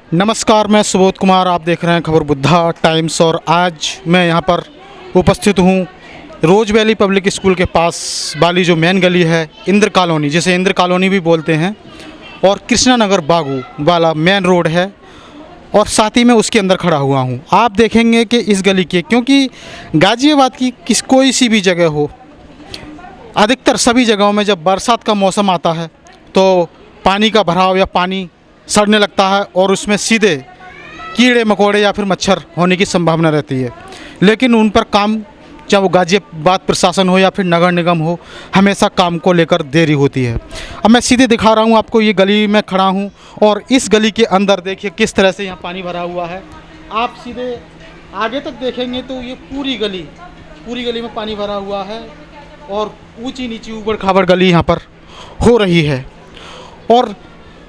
नमस्कार, मैं सुबोध कुमार। आप देख रहे हैं खबर बुद्धा टाइम्स और आज मैं यहाँ पर उपस्थित हूँ रोज वैली पब्लिक स्कूल के पास वाली जो मेन गली है इंद्र कॉलोनी, जिसे इंद्र कॉलोनी भी बोलते हैं, और कृष्णा नगर बागू वाला मेन रोड है और साथ ही में उसके अंदर खड़ा हुआ हूँ। आप देखेंगे कि इस गली के, क्योंकि गाज़ियाबाद की कोई सी भी जगह हो, अधिकतर सभी जगहों में जब बरसात का मौसम आता है तो पानी का भराव या पानी सड़ने लगता है और उसमें सीधे कीड़े मकोड़े या फिर मच्छर होने की संभावना रहती है। लेकिन उन पर काम, चाहे वो गाज़ियाबाद प्रशासन हो या फिर नगर निगम हो, हमेशा काम को लेकर देरी होती है। अब मैं सीधे दिखा रहा हूँ आपको, ये गली में खड़ा हूँ और इस गली के अंदर देखिए किस तरह से यहाँ पानी भरा हुआ है। आप सीधे आगे तक देखेंगे तो ये पूरी गली में पानी भरा हुआ है और ऊंची नीची ऊबड़ खाबड़ गली यहाँ पर हो रही है। और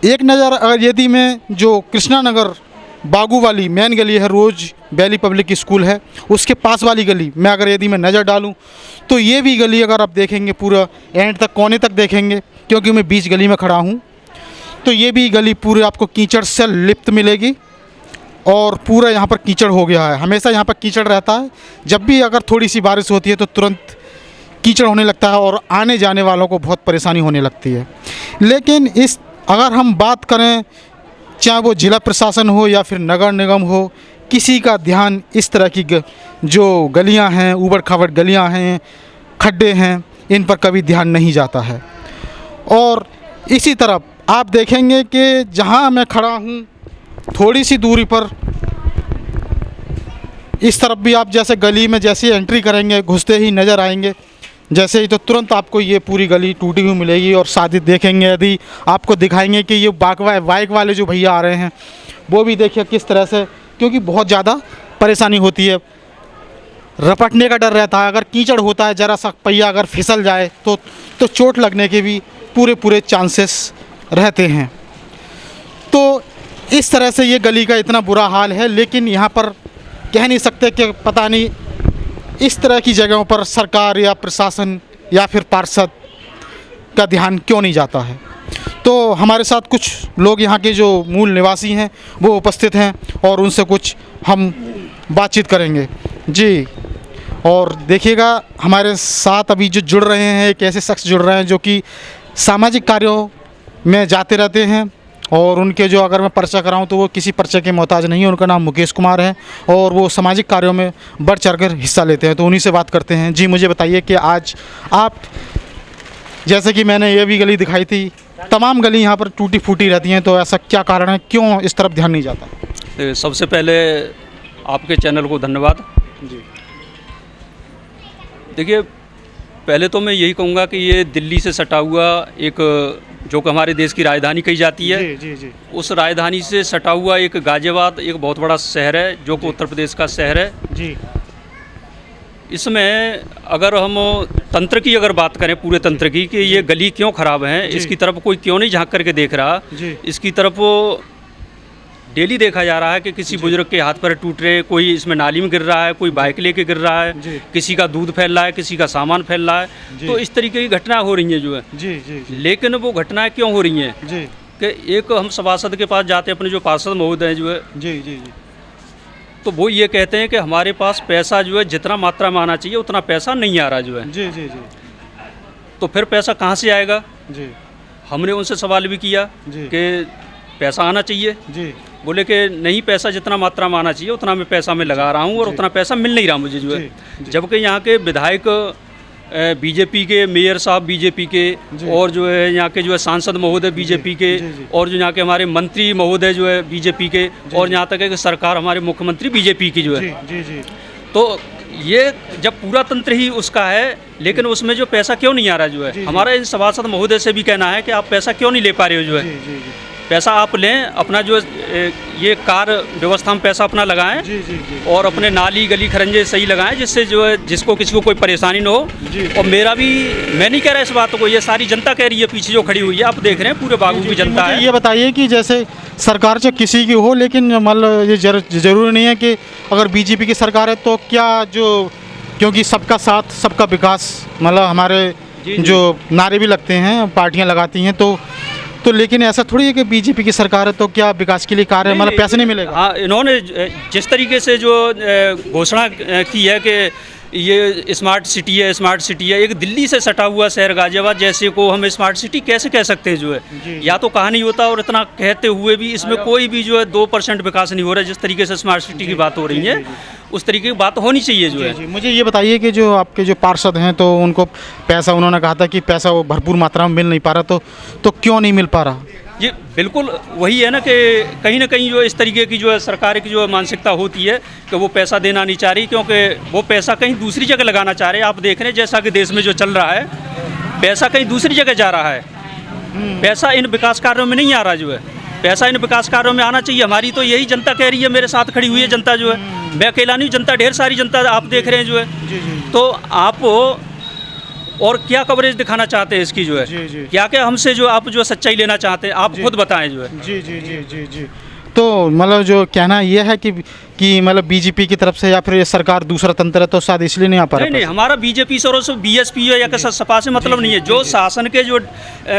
एक नज़र अगर यदि मैं जो कृष्णा नगर बागू वाली मेन गली है, रोज वैली पब्लिक स्कूल है, उसके पास वाली गली में अगर यदि मैं नज़र डालूं तो ये भी गली अगर आप देखेंगे पूरा एंड तक, कोने तक देखेंगे, क्योंकि मैं बीच गली में खड़ा हूं, तो ये भी गली पूरे आपको कीचड़ से लिप्त मिलेगी और पूरा यहाँ पर कीचड़ हो गया है। हमेशा यहाँ पर कीचड़ रहता है, जब भी अगर थोड़ी सी बारिश होती है तो तुरंत कीचड़ होने लगता है और आने जाने वालों को बहुत परेशानी होने लगती है। लेकिन अगर हम बात करें, चाहे वो जिला प्रशासन हो या फिर नगर निगम हो, किसी का ध्यान इस तरह की जो गलियां हैं, ऊबड़ खाबड़ गलियां हैं, खड्डे हैं, इन पर कभी ध्यान नहीं जाता है। और इसी तरफ आप देखेंगे कि जहां मैं खड़ा हूं थोड़ी सी दूरी पर इस तरफ भी आप जैसे गली में जैसे एंट्री करेंगे, घुसते ही नज़र आएंगे जैसे ही, तो तुरंत आपको ये पूरी गली टूटी हुई मिलेगी। और साथ ही देखेंगे यदि आपको दिखाएंगे कि ये बाइक वाले जो भैया आ रहे हैं वो भी देखिए किस तरह से, क्योंकि बहुत ज़्यादा परेशानी होती है, रपटने का डर रहता है। अगर कीचड़ होता है, ज़रा सा पहिया अगर फिसल जाए तो चोट लगने के भी पूरे चांसेस रहते हैं। तो इस तरह से ये गली का इतना बुरा हाल है। लेकिन यहाँ पर कह नहीं सकते कि पता नहीं इस तरह की जगहों पर सरकार या प्रशासन या फिर पार्षद का ध्यान क्यों नहीं जाता है। तो हमारे साथ कुछ लोग यहाँ के जो मूल निवासी हैं वो उपस्थित हैं और उनसे कुछ हम बातचीत करेंगे जी। और देखिएगा हमारे साथ अभी जो जुड़ रहे हैं, एक ऐसे शख्स जुड़ रहे हैं जो कि सामाजिक कार्यों में जाते रहते हैं और उनके जो, अगर मैं पर्चा कराऊं तो वो किसी पर्चे के मोहताज नहीं है। उनका नाम मुकेश कुमार है और वो सामाजिक कार्यों में बढ़ चढ़कर हिस्सा लेते हैं। तो उन्हीं से बात करते हैं। जी, मुझे बताइए कि आज आप, जैसे कि मैंने ये भी गली दिखाई थी, तमाम गली यहाँ पर टूटी फूटी रहती हैं, तो ऐसा क्या कारण है, क्यों इस तरफ ध्यान नहीं जाता? सबसे पहले आपके चैनल को धन्यवाद जी। देखिए, पहले तो मैं यही कहूँगा कि ये दिल्ली से सटा हुआ एक, जो कि हमारे देश की राजधानी कही जाती है, जी। उस राजधानी से सटा हुआ एक गाज़ियाबाद एक बहुत बड़ा शहर है, जो कि उत्तर प्रदेश का शहर है जी। इसमें अगर हम तंत्र की अगर बात करें, पूरे तंत्र की, कि ये गली क्यों ख़राब है, इसकी तरफ कोई क्यों नहीं झांक करके देख रहा जी। इसकी तरफ डेली देखा जा रहा है कि किसी बुजुर्ग के हाथ पैर टूट रहे हैं, कोई इसमें नाली में गिर रहा है, कोई बाइक लेके गिर रहा है, किसी का दूध फैल रहा है, किसी का सामान फैल रहा है। तो इस तरीके की घटनाएं हो रही हैं जो है जी। लेकिन वो घटनाएं क्यों हो रही हैं कि एक हम सभासद के पास जाते हैं, अपने जो पार्षद महोदय हैं जो है जी, तो वो ये कहते हैं कि हमारे पास पैसा जो है जितना मात्रा में आना चाहिए उतना पैसा नहीं आ रहा जो है। जी। तो फिर पैसा कहाँ से आएगा? जी। हमने उनसे सवाल भी किया कि पैसा आना चाहिए जी। बोले कि नहीं, पैसा जितना मात्रा में आना चाहिए उतना मैं पैसा मैं लगा रहा हूँ और उतना पैसा मिल नहीं रहा मुझे जो है। जबकि यहाँ के विधायक बीजेपी के, मेयर साहब बीजेपी के, और जो है यहाँ के जो है सांसद महोदय बीजेपी के, और जो यहाँ के हमारे मंत्री महोदय जो है बीजेपी के, और यहाँ तक है कि सरकार हमारे मुख्यमंत्री बीजेपी की जो है। तो ये जब पूरा तंत्र ही उसका है, लेकिन उसमें जो पैसा क्यों नहीं आ रहा जो है, हमारा इन सभासद महोदय से भी कहना है कि आप पैसा क्यों नहीं ले पा रहे हो जो है। पैसा आप लें, अपना जो ये कार व्यवस्था में पैसा अपना लगाएं और अपने नाली गली खरंजे सही लगाएं, जिससे जो है जिसको किसी को कोई परेशानी न हो। और मेरा भी, मैं नहीं कह रहा इस बात को, ये सारी जनता कह रही है पीछे जो खड़ी हुई है, आप देख रहे हैं पूरे बागू की जनता है। ये बताइए कि जैसे सरकार चाहे किसी की हो, लेकिन मतलब ये ज़रूरी नहीं है कि अगर बीजेपी की सरकार है तो क्या, जो क्योंकि सबका साथ सबका विकास, मतलब हमारे जो नारे भी लगते हैं, पार्टियाँ लगाती हैं, तो तो लेकिन ऐसा थोड़ी है कि बीजेपी की सरकार है तो क्या विकास के लिए कार्य मतलब पैसे नहीं मिलेगा? हाँ, इन्होंने जिस तरीके से जो घोषणा की है कि ये स्मार्ट सिटी है, एक दिल्ली से सटा हुआ शहर गाजियाबाद जैसे को हम स्मार्ट सिटी कैसे कह सकते हैं जो है, या तो कहा नहीं होता, और इतना कहते हुए भी इसमें कोई भी जो है 2% विकास नहीं हो रहा है। जिस तरीके से स्मार्ट सिटी की बात हो रही है उस तरीके की बात होनी चाहिए जो है। मुझे ये बताइए कि जो आपके जो पार्षद हैं तो उनको पैसा, उन्होंने कहा था कि पैसा वो भरपूर मात्रा में मिल नहीं पा रहा, तो क्यों नहीं मिल पा रहा? ये बिल्कुल वही है ना कि कहीं ना कहीं जो इस तरीके की जो है सरकार की जो मानसिकता होती है कि वो पैसा देना नहीं चाह रही, क्योंकि वो पैसा कहीं दूसरी जगह लगाना चाह रहे हैं। आप देख रहे हैं जैसा कि देश में जो चल रहा है, पैसा कहीं दूसरी जगह जा रहा है, पैसा इन विकास कार्यों में नहीं आ रहा जो है। पैसा इन विकास कार्यों में आना चाहिए। हमारी तो यही जनता कह रही है, मेरे साथ खड़ी हुई है जनता जो है, मैं अकेला नहीं, जनता ढेर सारी जनता आप देख रहे हैं जो है। तो आप और क्या कवरेज दिखाना चाहते हैं इसकी जो है, क्या क्या हमसे जो आप जो सच्चाई लेना चाहते हैं आप खुद बताएं जो है। जी। तो मतलब जो कहना ये है कि मतलब बीजेपी की तरफ से या फिर ये सरकार दूसरा तंत्र है तो शायद इसलिए नहीं आ पा रहा। नहीं, हमारा बीजेपी से और बीएसपी है या सपा से मतलब नहीं है। जो शासन के जो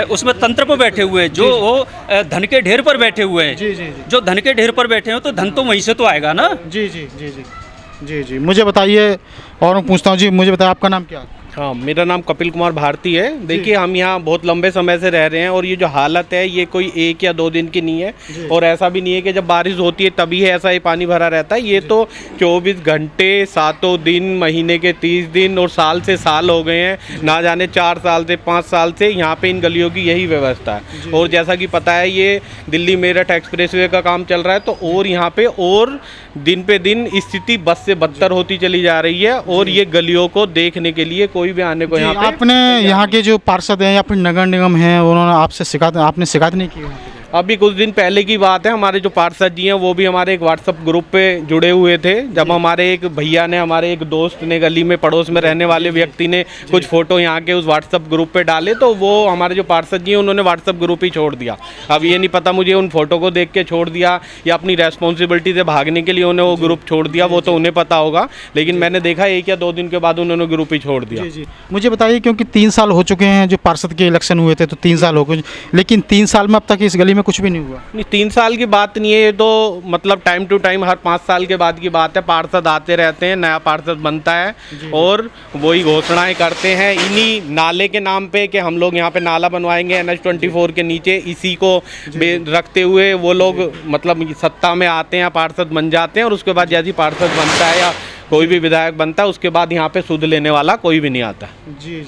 उसमें तंत्र पर बैठे हुए हैं, जो वो धन के ढेर पर बैठे हुए हैं, जो धन के ढेर पर बैठे हैं तो धन तो वहीं से तो आएगा ना। जी। मुझे बताइए, और मैं पूछता हूँ जी, मुझे बताइए आपका नाम क्या है? हाँ, मेरा नाम कपिल कुमार भारती है। देखिए, हम यहाँ बहुत लंबे समय से रह रहे हैं और ये जो हालत है ये कोई 1 या 2 दिन की नहीं है, और ऐसा भी नहीं है कि जब बारिश होती है तभी है ऐसा ये पानी भरा रहता है। ये तो 24 घंटे, 7 दिन, महीने के 30 दिन और साल से साल हो गए हैं, ना जाने 4 साल से 5 साल से यहाँ पे इन गलियों की यही व्यवस्था है। और जैसा कि पता है ये दिल्ली मेरठ एक्सप्रेसवे का काम चल रहा है, तो और यहाँ पे और दिन पे दिन स्थिति बस से बदतर होती चली जा रही है। और ये गलियों को देखने के लिए कोई भी आने को यहाँ पे आपने यहाँ के जो पार्षद हैं या फिर नगर निगम हैं उन्होंने आपसे आपने शिकायत नहीं की? अभी कुछ दिन पहले की बात है, हमारे जो पार्षद जी हैं वो भी हमारे एक व्हाट्सएप ग्रुप पे जुड़े हुए थे। जब हमारे एक भैया ने, हमारे एक दोस्त ने, गली में पड़ोस में रहने वाले व्यक्ति ने कुछ फ़ोटो यहाँ के उस व्हाट्सएप ग्रुप पे डाले, तो वो हमारे जो पार्षद जी हैं उन्होंने व्हाट्सएप ग्रुप ही छोड़ दिया। अब ये नहीं पता मुझे उन फोटो को देख के छोड़ दिया या अपनी रेस्पॉन्सिबिलिटी से भागने के लिए उन्हें वो ग्रुप छोड़ दिया, वो तो उन्हें पता होगा। लेकिन मैंने देखा 1 या 2 दिन के बाद उन्होंने ग्रुप ही छोड़ दिया। मुझे बताइए, क्योंकि 3 साल हो चुके हैं जो पार्षद के इलेक्शन हुए थे, तो 3 साल हो गए, लेकिन 3 साल में अब तक इस गली में कुछ भी नहीं हुआ। नहीं, 3 साल की बात नहीं है ये तो, मतलब टाइम टू टाइम हर 5 साल के बाद की बात है। पार्षद आते रहते हैं, नया पार्षद बनता है और वही घोषणाएं करते हैं इन्हीं नाले के नाम पे कि हम लोग यहाँ पे नाला बनवाएंगे NH-24 के नीचे। इसी को रखते हुए वो लोग मतलब सत्ता में आते हैं, पार्षद बन जाते हैं, और उसके बाद जैसे पार्षद बनता है या कोई भी विधायक बनता है उसके बाद यहाँ पे सुध लेने वाला कोई भी नहीं आता। जी।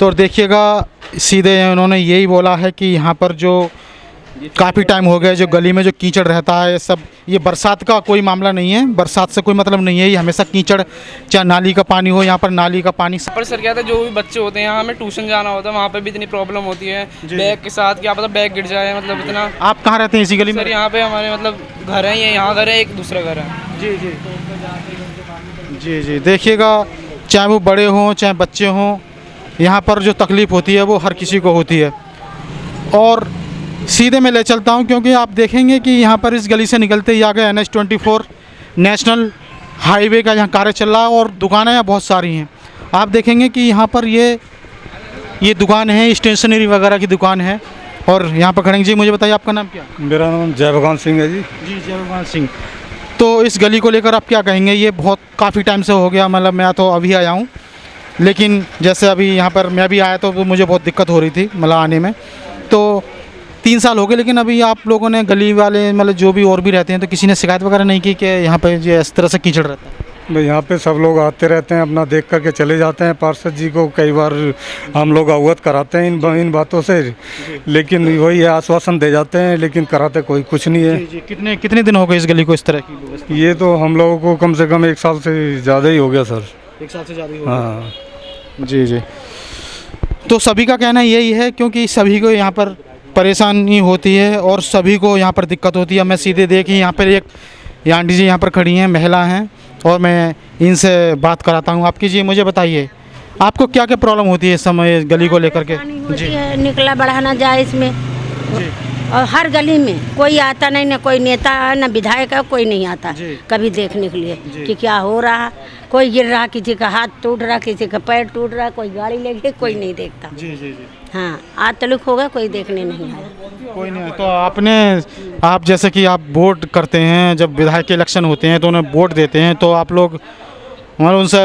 तो देखिएगा, सीधे उन्होंने यही बोला है कि यहाँ पर जो काफ़ी टाइम हो गया जो गली में जो कीचड़ रहता है सब, ये बरसात का कोई मामला नहीं है, बरसात से कोई मतलब नहीं है, ये हमेशा कीचड़, चाहे नाली का पानी हो, यहाँ पर नाली का पानी। पर सर क्या था, जो भी बच्चे होते हैं यहाँ, हमें ट्यूशन जाना होता है, वहाँ पे भी इतनी प्रॉब्लम होती है बैग के साथ, क्या पता बैग गिर जाए, मतलब इतना। आप कहाँ रहते हैं इसी गली में? सर यहाँ पे हमारे मतलब घर है, ये यहाँ घर है, एक दूसरा घर है। जी। देखिएगा, चाहे वो बड़े हों चाहे बच्चे हों, यहाँ पर जो तकलीफ़ होती है वो हर किसी को होती है। और सीधे मैं ले चलता हूँ, क्योंकि आप देखेंगे कि यहाँ पर इस गली से निकलते ही आगे NH-24 नेशनल हाईवे का यहाँ कार्य चल रहा है और दुकानें यहाँ बहुत सारी हैं। आप देखेंगे कि यहाँ पर ये दुकान है, स्टेशनरी वगैरह की दुकान है, और यहाँ पर खड़ेंगे। जी, मुझे बताइए आपका नाम क्या? मेरा नाम जय भगवान सिंह है जी। जय भगवान सिंह। तो इस गली को लेकर आप क्या कहेंगे? ये बहुत काफ़ी टाइम से हो गया, मतलब मैं तो अभी आया हूँ, लेकिन जैसे अभी यहाँ पर मैं भी आया तो मुझे बहुत दिक्कत हो रही थी मतलब आने में। तो 3 साल हो गए, लेकिन अभी आप लोगों ने, गली वाले मतलब जो भी और भी रहते हैं, तो किसी ने शिकायत वगैरह नहीं की कि यहाँ पे जो इस तरह से कीचड़ रहता है? भाई यहाँ पे सब लोग आते रहते हैं, अपना देख करके चले जाते हैं। पार्षद जी को कई बार हम लोग अवगत कराते हैं इन बातों से, लेकिन वही आश्वासन दे जाते हैं, लेकिन कराते कोई कुछ नहीं है। जी। कितने दिन हो गए इस गली को इस तरह की व्यवस्था? ये तो हम लोगों को कम से कम 1 साल से ज़्यादा ही हो गया सर। 1 साल से ज़्यादा ही हो गया। हाँ जी। तो सभी का कहना यही है, क्योंकि सभी को यहाँ पर परेशानी होती है और सभी को यहाँ पर दिक्कत होती है। मैं सीधे देखिए, यहाँ पर एक आंटी जी यहाँ पर खड़ी हैं, महिला हैं, और मैं इनसे बात कराता हूँ। आपकी जी, मुझे बताइए आपको क्या क्या प्रॉब्लम होती है इस समय गली को लेकर के? जी, निकला बढ़ाना जाए इसमें जी। और हर गली में कोई आता नहीं, ना कोई नेता है, ना विधायक है, कोई नहीं आता कभी देखने के लिए कि क्या हो रहा है। कोई गिर रहा, किसी का हाथ टूट रहा, किसी का पैर टूट रहा, कोई गाड़ी ले गई, कोई नहीं देखता। जी जी जी। हाँ, आज तलुक होगा, कोई देखने नहीं आया। कोई नहीं। तो आप जैसे कि आप वोट करते हैं, जब विधायक के इलेक्शन होते हैं तो उन्हें वोट देते हैं, तो आप लोग मतलब उनसे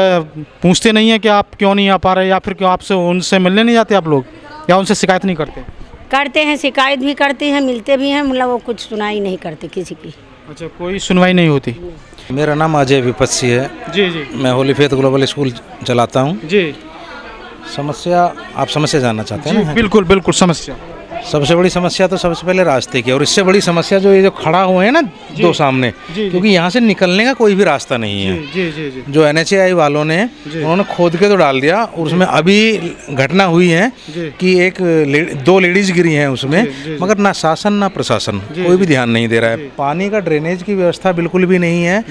पूछते नहीं हैं कि आप क्यों नहीं आ पा रहे, या फिर क्यों आपसे उनसे मिलने नहीं जाते आप लोग, या उनसे शिकायत नहीं करते? करते हैं, शिकायत भी करते हैं, मिलते भी हैं, मतलब वो कुछ सुनाई नहीं करते किसी की। अच्छा, कोई सुनवाई नहीं होती। मेरा नाम अजय विपत्सी है। जी जी मैं होली फेथ ग्लोबल स्कूल चलाता हूँ। जी समस्या, आप समस्या जानना चाहते हैं जी, ना? बिल्कुल बिल्कुल। समस्या, सबसे बड़ी समस्या तो सबसे पहले रास्ते की, और इससे बड़ी समस्या जो ये जो खड़ा हुए हैं ना दो सामने, जी। क्योंकि यहाँ से निकलने का कोई भी रास्ता नहीं है। जी जी जी जो NHAI वालों ने उन्होंने खोद के तो डाल दिया, और उसमें अभी घटना हुई है जी। कि दो लेडीज गिरी हैं उसमें, मगर ना शासन ना प्रशासन कोई भी ध्यान नहीं दे रहा है। पानी का ड्रेनेज की व्यवस्था बिल्कुल भी नहीं है।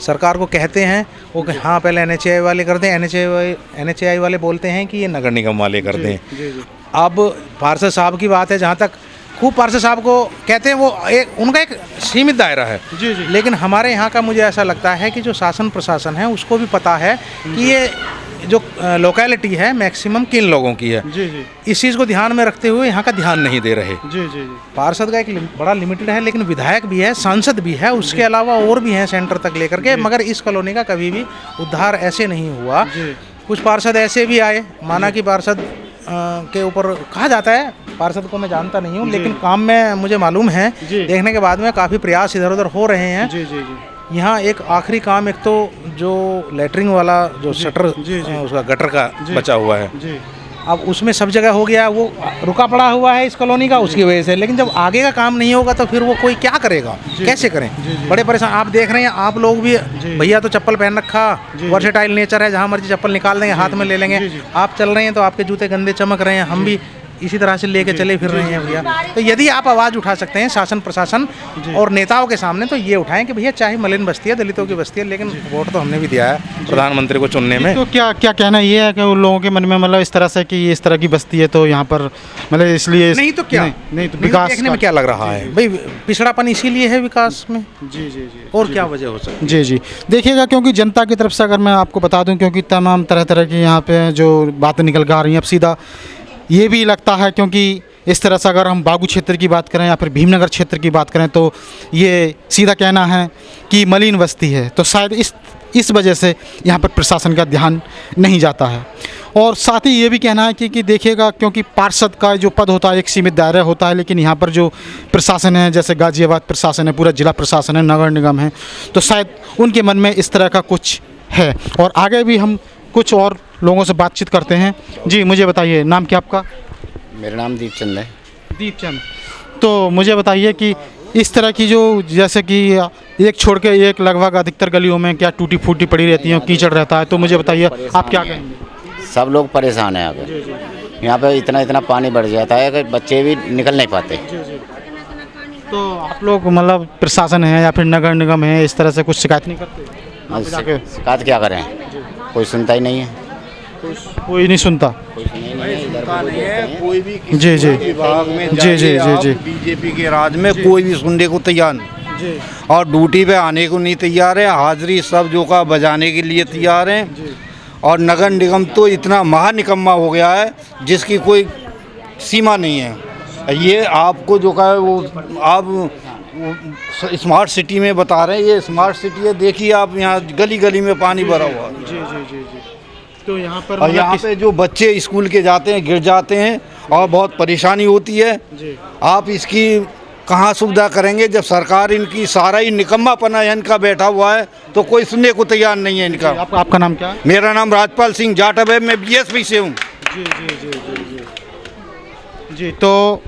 सरकार को कहते हैं वो कि हाँ पहले NHAI वाले कर दें, NHAI वाले बोलते हैं कि ये नगर निगम वाले कर दें। अब पार्षद साहब की बात है, जहाँ तक खूब पार्षद साहब को कहते हैं, वो उनका एक सीमित दायरा है। जी जी। लेकिन हमारे यहाँ का मुझे ऐसा लगता है कि जो शासन प्रशासन है उसको भी पता है कि ये जो लोकेलिटी है मैक्सिमम किन लोगों की है। जी जी इस चीज़ को ध्यान में रखते हुए यहाँ का ध्यान नहीं दे रहे। जी जी जी। पार्षद का एक बड़ा लिमिटेड है, लेकिन विधायक भी है, सांसद भी है, उसके अलावा और भी हैं सेंटर तक लेकर के, मगर इस कॉलोनी का कभी भी उद्धार ऐसे नहीं हुआ। कुछ पार्षद ऐसे भी आए, माना कि पार्षद के ऊपर कहा जाता है, पार्षद को मैं जानता नहीं हूँ, लेकिन काम में मुझे मालूम है, देखने के बाद में काफ़ी प्रयास इधर उधर हो रहे हैं। जी जी जी। यहाँ एक आखिरी काम, एक तो जो लेटरिंग वाला जो शटर उसका गटर का बचा हुआ है, जी। अब उसमें सब जगह हो गया, वो रुका पड़ा हुआ है इस कॉलोनी का उसकी वजह से। लेकिन जब आगे का काम नहीं होगा तो फिर वो कोई क्या करेगा, कैसे करें? बड़े परेशान आप देख रहे हैं, आप लोग भी। भैया तो चप्पल पहन रखा, वर्सेटाइल नेचर है, जहाँ मर्जी चप्पल निकाल देंगे, हाथ में ले लेंगे। आप चल रहे हैं तो आपके जूते गंदे चमक रहे हैं, हम भी इसी तरह से लेके चले फिर रहे हैं भैया। तो यदि आप आवाज़ उठा सकते हैं शासन प्रशासन और नेताओं के सामने, तो ये उठाएं कि भैया चाहे मलिन बस्ती है, दलितों की बस्ती है, लेकिन वोट तो हमने भी दिया है प्रधानमंत्री को चुनने में। तो क्या क्या कहना ये है कि उन लोगों के मन में मतलब इस तरह से कि ये इस तरह की बस्ती है तो यहाँ पर मतलब इसलिए नहीं तो क्या, नहीं तो विकास देखने में क्या लग रहा है भाई, पिछड़ापन इसीलिए है विकास में। जी जी जी। और क्या वजह हो सकती है? जी जी। देखिएगा, क्योंकि जनता की तरफ से अगर मैं आपको बता दूं, क्योंकि तमाम तरह तरह की यहाँ पे जो बातें निकल कर आ रही हैं, अब सीधा ये भी लगता है, क्योंकि इस तरह से अगर हम बागू क्षेत्र की बात करें या फिर भीमनगर क्षेत्र की बात करें, तो ये सीधा कहना है कि मलिन बस्ती है, तो शायद इस वजह से यहाँ पर प्रशासन का ध्यान नहीं जाता है। और साथ ही ये भी कहना है कि देखिएगा, क्योंकि पार्षद का जो पद होता है एक सीमित दायरा होता है, लेकिन यहाँ पर जो प्रशासन है, जैसे गाजियाबाद प्रशासन है, पूरा जिला प्रशासन है, नगर निगम है, तो शायद उनके मन में इस तरह का कुछ है। और आगे भी हम कुछ और लोगों से बातचीत करते हैं। जी, मुझे बताइए, नाम क्या आपका? मेरा नाम दीपचंद है। दीपचंद। तो मुझे बताइए कि इस तरह की जो, जैसे कि एक छोड़ के एक लगभग अधिकतर गलियों में क्या टूटी फूटी पड़ी रहती है, कीचड़ रहता है, तो मुझे बताइए आप क्या कहेंगे? सब लोग परेशान हैं यहाँ पे। यहाँ पे इतना पानी बढ़ जाता है कि बच्चे भी निकल नहीं पाते। तो आप लोग मतलब प्रशासन है या फिर नगर निगम है, इस तरह से कुछ शिकायत नहीं करते? शिकायत क्या करें, कोई सुनता ही नहीं है। कोई नहीं सुनता। कोई भी जी जी विभाग में जी जी जी जी। बीजेपी के राज में कोई भी सुनने को तैयार नहीं, और ड्यूटी पे आने को नहीं तैयार है, हाजिरी सब जो का बजाने के लिए तैयार हैं। और नगर निगम तो इतना महानिकम्मा हो गया है जिसकी कोई सीमा नहीं है। ये आपको जो का है वो आप स्मार्ट सिटी में बता रहे हैं, ये स्मार्ट सिटी है, देखिए आप यहाँ गली गली में पानी भरा हुआ है। जी जी जी जी। तो यहाँ पर और यहाँ पे जो बच्चे स्कूल के जाते हैं गिर जाते हैं और बहुत परेशानी होती है। आप इसकी कहाँ सुविधा करेंगे जब सरकार इनकी सारा ही निकम्मापना इनका बैठा हुआ है, तो कोई सुनने को तैयार नहीं है इनका। आपका नाम क्या है? मेरा नाम राजपाल सिंह जाटव है, मैं BSP से हूँ। जी जी जी जी जी जी। तो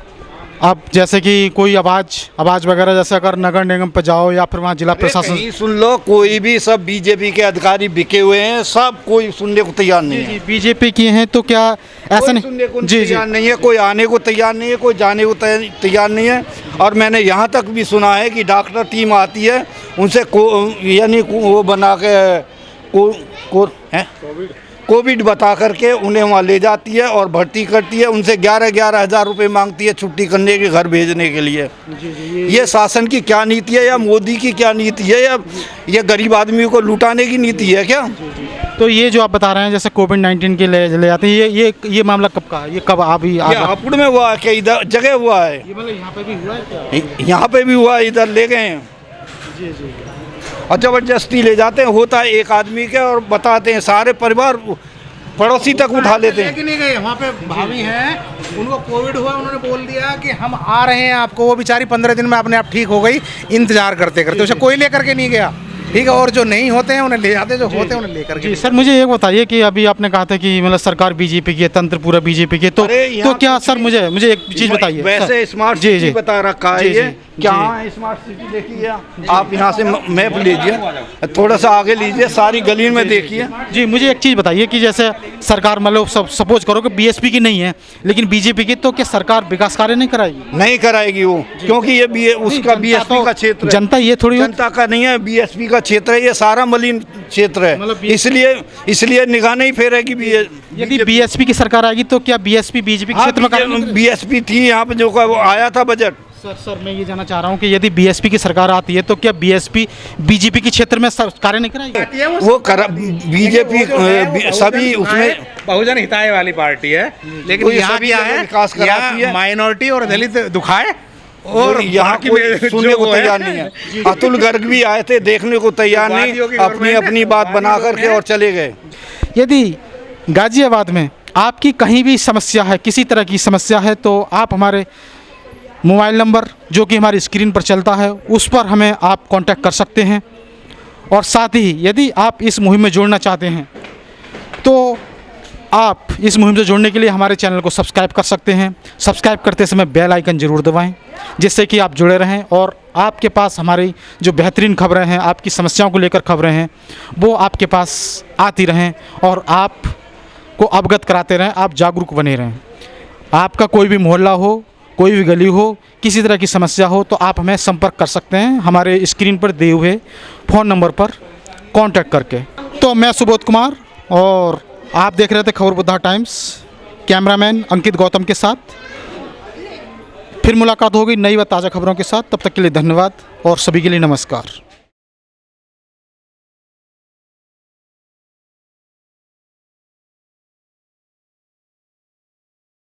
अब जैसे कि कोई आवाज़ वगैरह, जैसे अगर नगर निगम पर जाओ या फिर वहाँ जिला प्रशासन, कहीं सुन लो, कोई भी सब बीजेपी के अधिकारी बिके हुए हैं, सब कोई सुनने को तैयार नहीं है। बीजेपी की हैं तो क्या ऐसा नहीं? सुनने को तैयार नहीं है, कोई आने को तैयार नहीं है, कोई जाने को तैयार नहीं है। और मैंने यहाँ तक भी सुना है कि डॉक्टर टीम आती है, उनसे यानी वो बना के कोविड बता करके उन्हें वहाँ ले जाती है और भर्ती करती है, उनसे 11-11 हज़ार रुपये मांगती है छुट्टी करने के, घर भेजने के लिए। ये शासन की क्या नीति है, या मोदी की क्या नीति है, या ये गरीब आदमी को लुटाने की नीति है क्या? तो ये जो आप बता रहे हैं जैसे कोविड-19 के ले जाते हैं, ये मामला कब का है? ये कब ये हापुड़ में हुआ है कि इधर जगह हुआ है? ये मतलब यहाँ पे भी हुआ है क्या? यहाँ पे भी हुआ है, इधर ले गए हैं और जबरदस्ती ले जाते हैं। होता है एक आदमी के और बताते हैं, सारे परिवार पड़ोसी तक उठा लेते हैं। लेकिन नहीं गए, वहाँ पे भाभी हैं, उनको कोविड हुआ, उन्होंने बोल दिया कि हम आ रहे हैं आपको, वो बेचारी 15 दिन में अपने आप ठीक हो गई इंतजार करते करते, उसे कोई लेकर के नहीं गया। ठीक है, और जो नहीं होते हैं उन्हें ले जाते, जो होते हैं उन्हें लेकर के। जी सर, मुझे एक बताइए कि अभी आपने कहा था कि मतलब सरकार बीजेपी की है, तंत्र पूरा बीजेपी की, तो क्या सर मुझे एक चीज़ बताइए। वैसे स्मार्ट सिटी बता रखा है ये, क्या है स्मार्ट सिटी? देखिए आप यहाँ से मैप लीजिए, थोड़ा सा आगे लीजिए, सारी गली में देखिए। जी मुझे एक चीज़ बताइए कि जैसे सरकार मतलब सपोज करो कि बीएसपी की नहीं है लेकिन बीजेपी की, तो क्या सरकार विकास कार्य नहीं कराएगी? नहीं कराएगी वो, क्योंकि ये उसका बीएसपी का क्षेत्र है। जनता ये थोड़ी जनता का नहीं है, बीएसपी का क्षेत्र है, ये सारा मलिन क्षेत्र है, इसलिए निगाह नहीं फेरेगी। यदि बीएसपी की सरकार आएगी तो क्या बीएसपी बीजेपी के क्षेत्र में? बीएसपी थी यहाँ पे, जो वो आया था बजट। सर मैं ये जानना चाह रहा हूँ कि यदि बीएसपी की सरकार आती है तो क्या बीएसपी बीजेपी के क्षेत्र में कार्य नहीं कराएगी? वो बीजेपी सभी उसमें बहुजन हिताय वाली पार्टी है, लेकिन यहाँ क्या है, विकास कराती है, माइनॉरिटी और दलित दुखाए, और यहाँ कोई सुनने को तैयार नहीं है। अतुल गर्ग भी आए थे, देखने को तैयार नहीं, अपनी बात बना करके और चले गए। यदि गाजियाबाद में आपकी कहीं भी समस्या है, किसी तरह की समस्या है, तो आप हमारे मोबाइल नंबर जो कि हमारी स्क्रीन पर चलता है उस पर हमें आप कांटेक्ट कर सकते हैं। और साथ ही यदि आप इस मुहिम में जुड़ना चाहते हैं तो आप इस मुहिम से जुड़ने के लिए हमारे चैनल को सब्सक्राइब कर सकते हैं। सब्सक्राइब करते समय बेल आइकन ज़रूर दबाएं, जिससे कि आप जुड़े रहें और आपके पास हमारी जो बेहतरीन खबरें हैं, आपकी समस्याओं को लेकर खबरें हैं, वो आपके पास आती रहें और आपको अवगत कराते रहें, आप जागरूक बने रहें। आपका कोई भी मोहल्ला हो, कोई भी गली हो, किसी तरह की समस्या हो तो आप हमें संपर्क कर सकते हैं हमारे स्क्रीन पर दिए हुए फ़ोन नंबर पर कांटेक्ट करके। तो मैं सुबोध कुमार और आप देख रहे थे खबर बुद्धा टाइम्स, कैमरामैन अंकित गौतम के साथ। फिर मुलाकात होगी नई व ताज़ा खबरों के साथ, तब तक के लिए धन्यवाद और सभी के लिए नमस्कार।